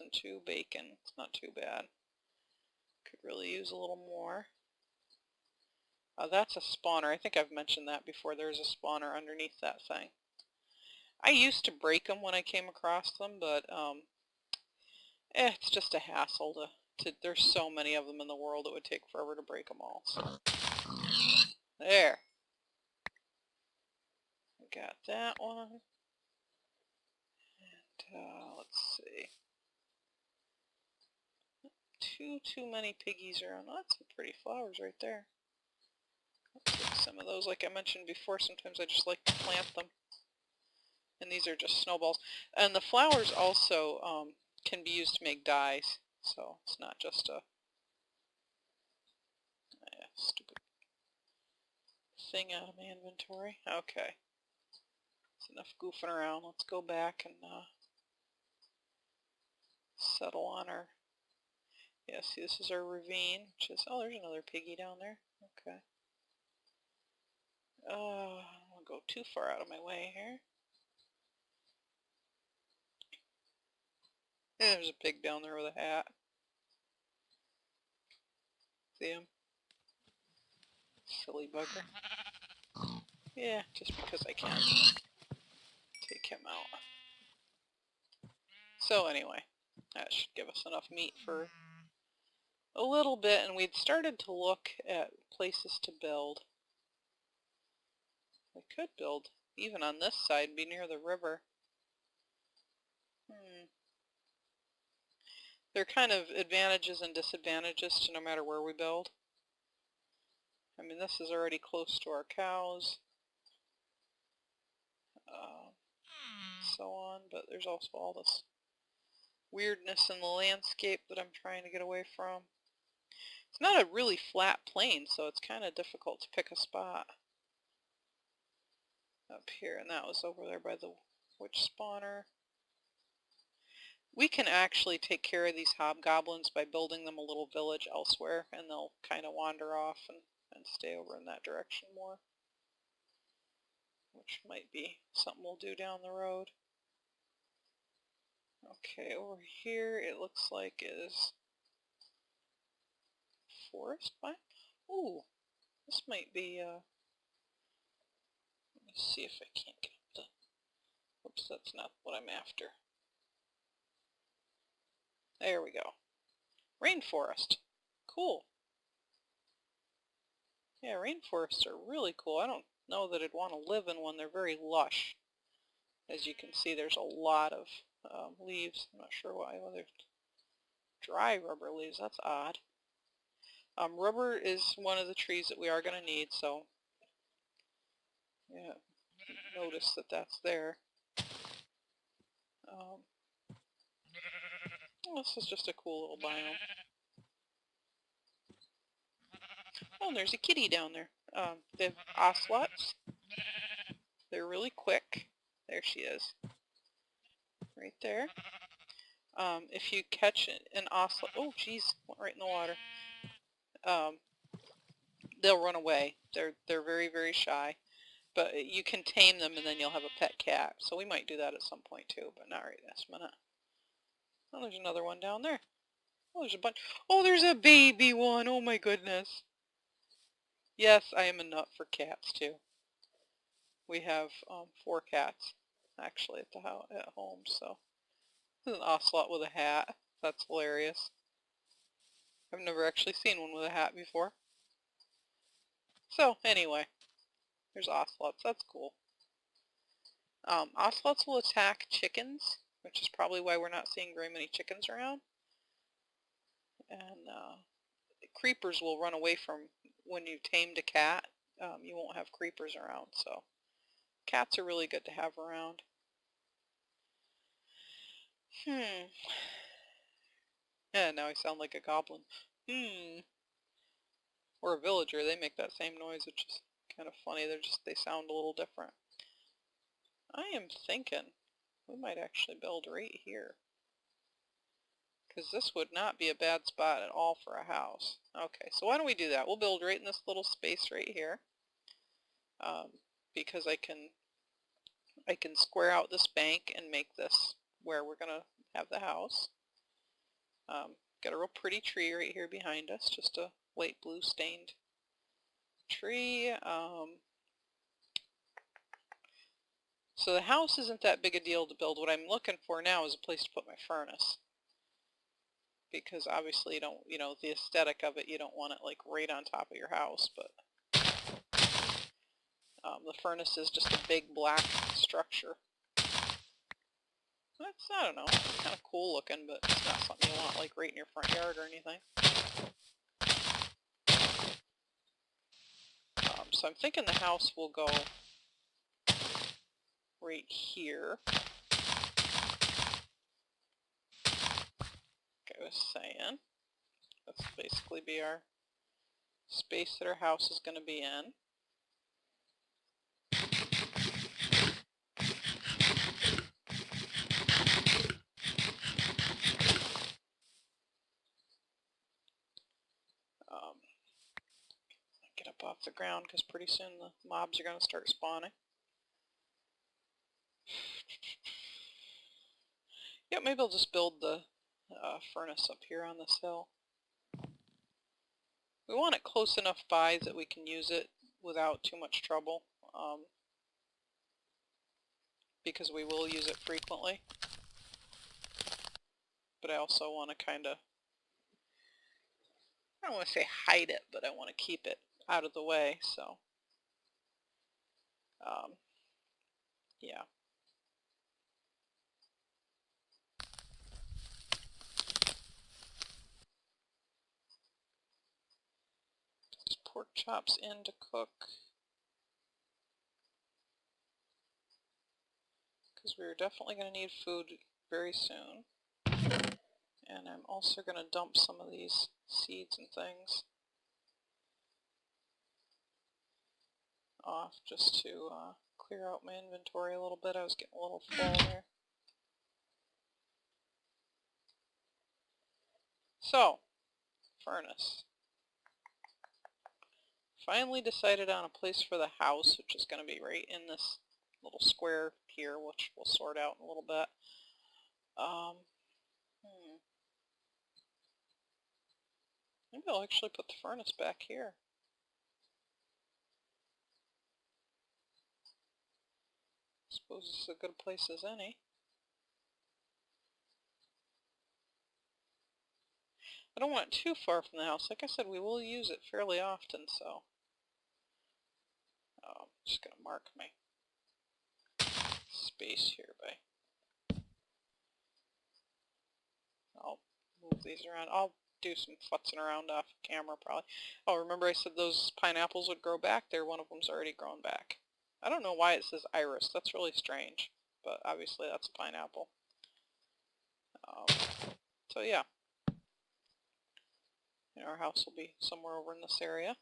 and 2 bacon. It's not too bad. Could really use a little more. That's a spawner. I think I've mentioned that before. There's a spawner underneath that thing. I used to break them when I came across them, but it's just a hassle to there's so many of them in the world, it would take forever to break them all. So there. Got that one. And let's see. Too many piggies around. Oh, that's some pretty flowers right there. Let's take some of those. Like I mentioned before, sometimes I just like to plant them. And these are just snowballs. And the flowers also can be used to make dyes. So it's not just a stupid thing out of my inventory. Okay. That's enough goofing around. Let's go back and settle on our... Yeah, see, this is our ravine, which is... Oh, there's another piggy down there. Okay. I don't want to go too far out of my way here. Yeah, there's a pig down there with a hat. See him? Silly bugger. Yeah, just because I can take him out. So anyway, that should give us enough meat for a little bit, and we'd started to look at places to build. We could build even on this side, be near the river. There are kind of advantages and disadvantages to no matter where we build. I mean, this is already close to our cows, so on, but there's also all this weirdness in the landscape that I'm trying to get away from. It's not a really flat plain, so it's kind of difficult to pick a spot up here, and that was over there by the witch spawner. We can actually take care of these hobgoblins by building them a little village elsewhere, and they'll kind of wander off and stay over in that direction more, which might be something we'll do down the road. Okay, over here it looks like is forest biome. Ooh, this might be, let me see if I can't get the, oops, that's not what I'm after. There we go. Rainforest. Cool. Yeah, rainforests are really cool. I don't know that I'd want to live in one. They're very lush. As you can see, there's a lot of leaves. I'm not sure why. Well, they're dry rubber leaves. That's odd. Rubber is one of the trees that we are going to need, so yeah, notice that that's there. This is just a cool little biome. Oh, and there's a kitty down there. They have ocelots. They're really quick. There she is. Right there. If you catch an ocelot... Oh, geez. Went right in the water. They'll run away. They're very, very shy. But you can tame them, and then you'll have a pet cat. So we might do that at some point, too, but not right this minute. Oh, there's another one down there. Oh, there's a bunch. Oh, there's a baby one. Oh, my goodness. Yes, I am a nut for cats, too. We have 4 cats, actually, at home, so. There's an ocelot with a hat. That's hilarious. I've never actually seen one with a hat before. So, anyway, there's ocelots. That's cool. Ocelots will attack chickens, which is probably why we're not seeing very many chickens around. And creepers will run away from when you tamed a cat. You won't have creepers around, so cats are really good to have around. Yeah, now I sound like a goblin. Or a villager. They make that same noise, which is kind of funny. They sound a little different. I am thinking we might actually build right here, because this would not be a bad spot at all for a house. Okay, so why don't we do that? We'll build right in this little space right here, because I can square out this bank and make this where we're gonna have the house. Got a real pretty tree right here behind us, just a light blue stained tree. So the house isn't that big a deal to build. What I'm looking for now is a place to put my furnace. Because obviously you don't, the aesthetic of it, you don't want it like right on top of your house, but the furnace is just a big black structure. That's, I don't know, it's kind of cool looking, but it's not something you want like right in your front yard or anything. So I'm thinking the house will go right here. Like I was saying, that's basically be our space that our house is going to be in. Get up off the ground because pretty soon the mobs are going to start spawning. Yeah, maybe I'll just build the furnace up here on this hill. We want it close enough by that we can use it without too much trouble, because we will use it frequently. But I also want to kind of, I don't want to say hide it, but I want to keep it out of the way, so yeah. Just pork chops in to cook, because we're definitely going to need food very soon. And I'm also going to dump some of these seeds and things off just to clear out my inventory a little bit. I was getting a little full there. So, furnace. Finally decided on a place for the house, which is going to be right in this little square here, which we'll sort out in a little bit. Maybe I'll actually put the furnace back here. Suppose this is a good place as any. I don't want it too far from the house. Like I said, we will use it fairly often, so I'm just going to mark my space here by, I'll move these around. I'll do some futzing around off camera probably. Oh, remember I said those pineapples would grow back? There, one of them's already grown back. I don't know why it says iris. That's really strange, but obviously that's a pineapple. So yeah, our house will be somewhere over in this area.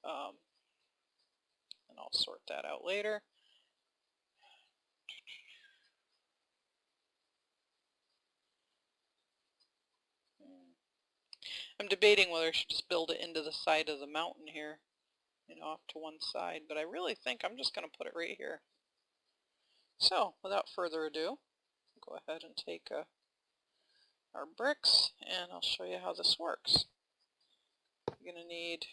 And I'll sort that out later. I'm debating whether I should just build it into the side of the mountain here, off to one side, but I really think I'm just going to put it right here. So, without further ado, go ahead and take our bricks, and I'll show you how this works. You're going to need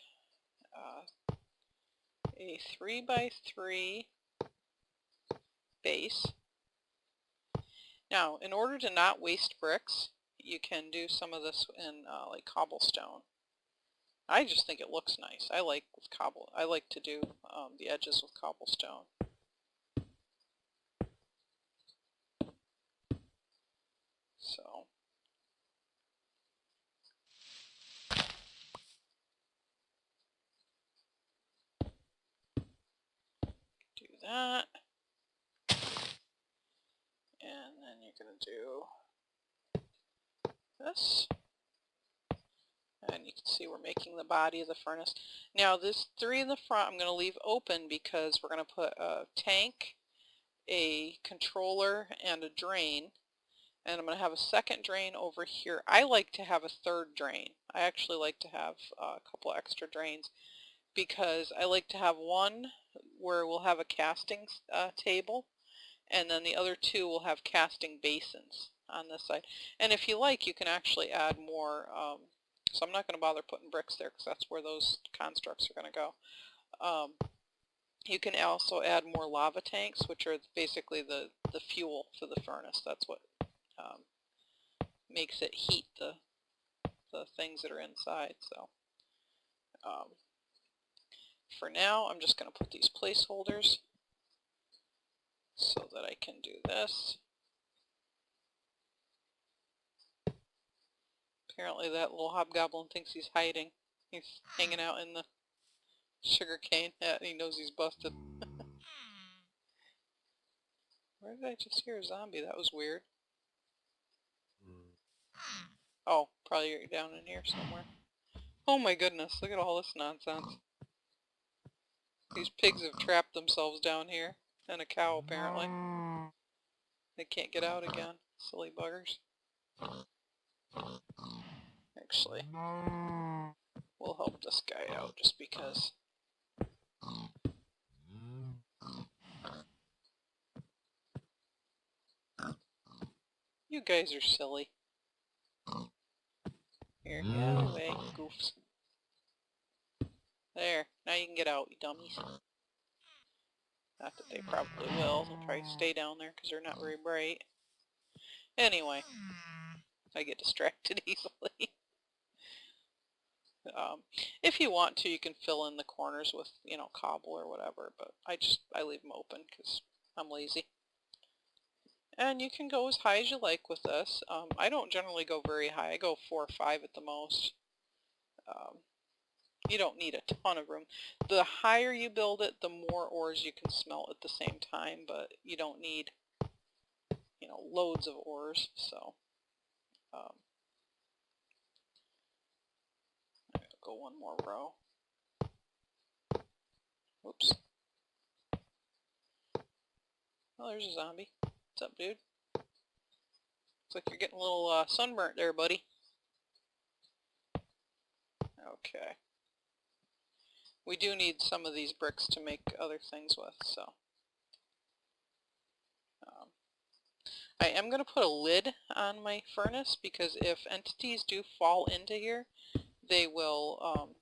a 3x3 base. Now, in order to not waste bricks, you can do some of this in like cobblestone. I just think it looks nice. I like to do the edges with cobblestone. So do that. And then you're going to do this. And you can see we're making the body of the furnace. Now this 3 in the front I'm going to leave open because we're going to put a tank, a controller, and a drain. And I'm going to have a second drain over here. I like to have a third drain. I actually like to have a couple extra drains because I like to have one where we'll have a casting table, and then the other 2 will have casting basins. on this side. And if you like, you can actually add more, so I'm not going to bother putting bricks there because that's where those constructs are going to go. You can also add more lava tanks, which are basically the fuel for the furnace. That's what makes it heat the things that are inside. So for now, I'm just going to put these placeholders so that I can do this. Apparently that little hobgoblin thinks he's hiding. He's hanging out in the sugar cane. Yeah, he knows he's busted. Where did I just hear a zombie? That was weird. Oh, probably down in here somewhere. Oh my goodness, look at all this nonsense. These pigs have trapped themselves down here. And a cow, apparently. They can't get out again. Silly buggers. Actually, we'll help this guy out just because. You guys are silly. Here, get out of the way, goofs. There, now you can get out, you dummies. Not that they probably will. They'll probably stay down there because they're not very bright. Anyway, I get distracted easily. If you want to, you can fill in the corners with, you know, cobble or whatever, but I leave them open because I'm lazy. And you can go as high as you like with this. I don't generally go very high. I go 4 or 5 at the most. You don't need a ton of room. The higher you build it, the more ores you can smelt at the same time, but you don't need, you know, loads of ores. So I'm going to go one more row. Whoops. Oh, there's a zombie. What's up, dude? Looks like you're getting a little sunburnt there, buddy. Okay. We do need some of these bricks to make other things with, so. I am going to put a lid on my furnace because if entities do fall into here, they will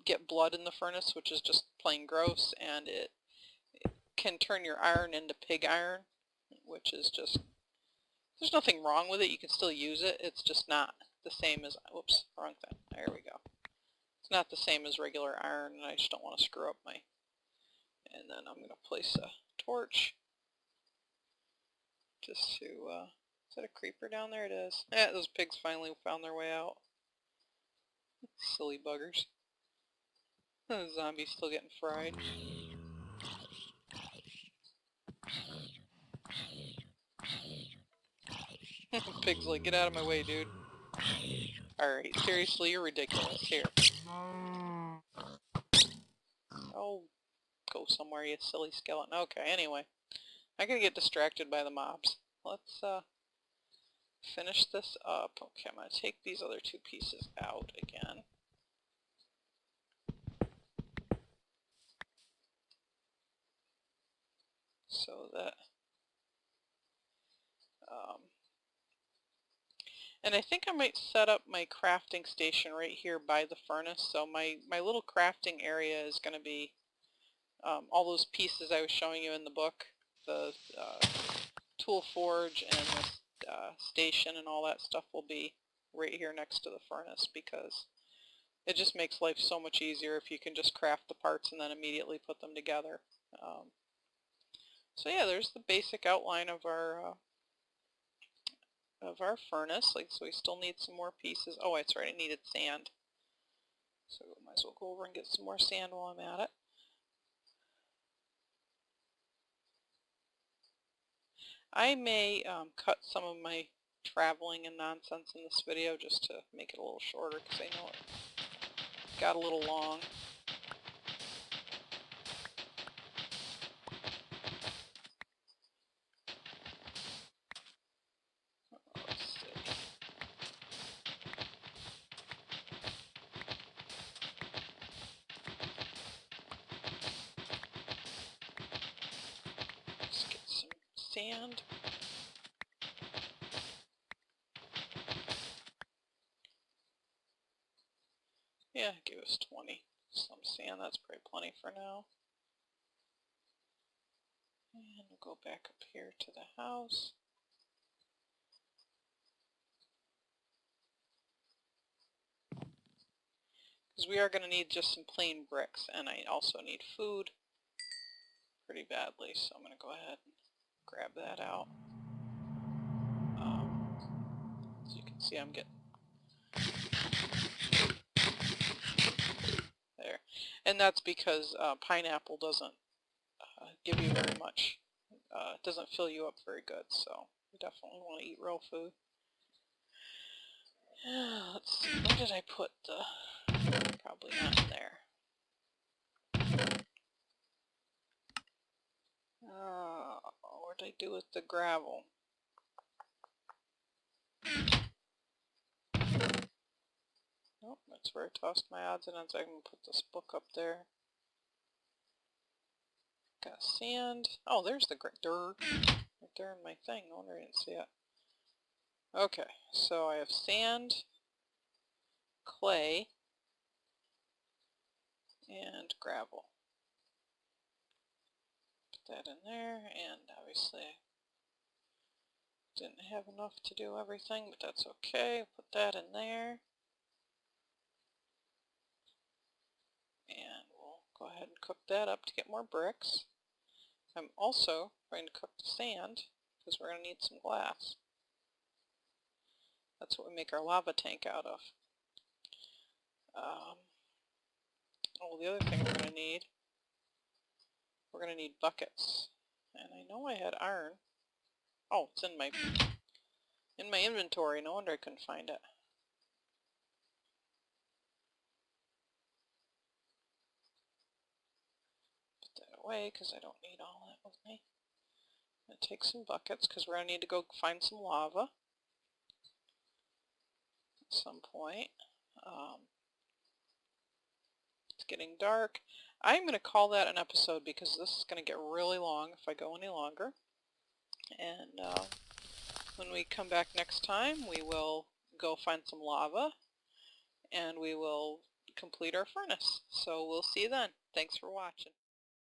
get blood in the furnace, which is just plain gross, and it can turn your iron into pig iron, which is just, there's nothing wrong with it. You can still use it. It's just not the same as, whoops, wrong thing. There we go. It's not the same as regular iron, and I just don't want to screw up my, and then I'm going to place a torch just to, is that a creeper down there? It is. Yeah, those pigs finally found their way out. Silly buggers. The zombie's still getting fried. Pig's like, get out of my way, dude. Alright, seriously, you're ridiculous. Here. Oh, go somewhere, you silly skeleton. Okay, anyway. I'm gonna get distracted by the mobs. Let's, finish this up. Okay, I'm gonna take these other 2 pieces out again. So that, and I think I might set up my crafting station right here by the furnace. So my little crafting area is going to be all those pieces I was showing you in the book, the tool forge and the station and all that stuff will be right here next to the furnace because it just makes life so much easier if you can just craft the parts and then immediately put them together. So yeah, there's the basic outline of our furnace. Like, so we still need some more pieces. Oh, that's right, I needed sand. So we might as well go over and get some more sand while I'm at it. I may cut some of my traveling and nonsense in this video just to make it a little shorter because I know it got a little long. Sand. Yeah, give us 20. Some sand, that's probably plenty for now. And we'll go back up here to the house. Because we are going to need just some plain bricks, and I also need food pretty badly, so I'm going to go ahead and grab that out. As you can see, I'm getting there. And that's because pineapple doesn't give you very much. It doesn't fill you up very good, so you definitely want to eat real food. Let's see, where did I put the... Probably not in there. What did I do with the gravel? Nope, that's where I tossed my odds and ends. I can put this book up there. Got sand. Oh, there's the dirt. Right there in my thing. No wonder I didn't see it. Okay, so I have sand, clay, and gravel. Put that in there, and obviously didn't have enough to do everything, but that's okay. Put that in there. And we'll go ahead and cook that up to get more bricks. I'm also going to cook the sand, because we're going to need some glass. That's what we make our lava tank out of. Oh, the other thing we're going to need buckets. And I know I had iron. Oh, it's in my inventory. No wonder I couldn't find it. Put that away because I don't need all that with me. I'm going to take some buckets because we're going to need to go find some lava at some point. It's getting dark. I'm going to call that an episode because this is going to get really long if I go any longer. And when we come back next time, we will go find some lava and we will complete our furnace. So we'll see you then. Thanks for watching.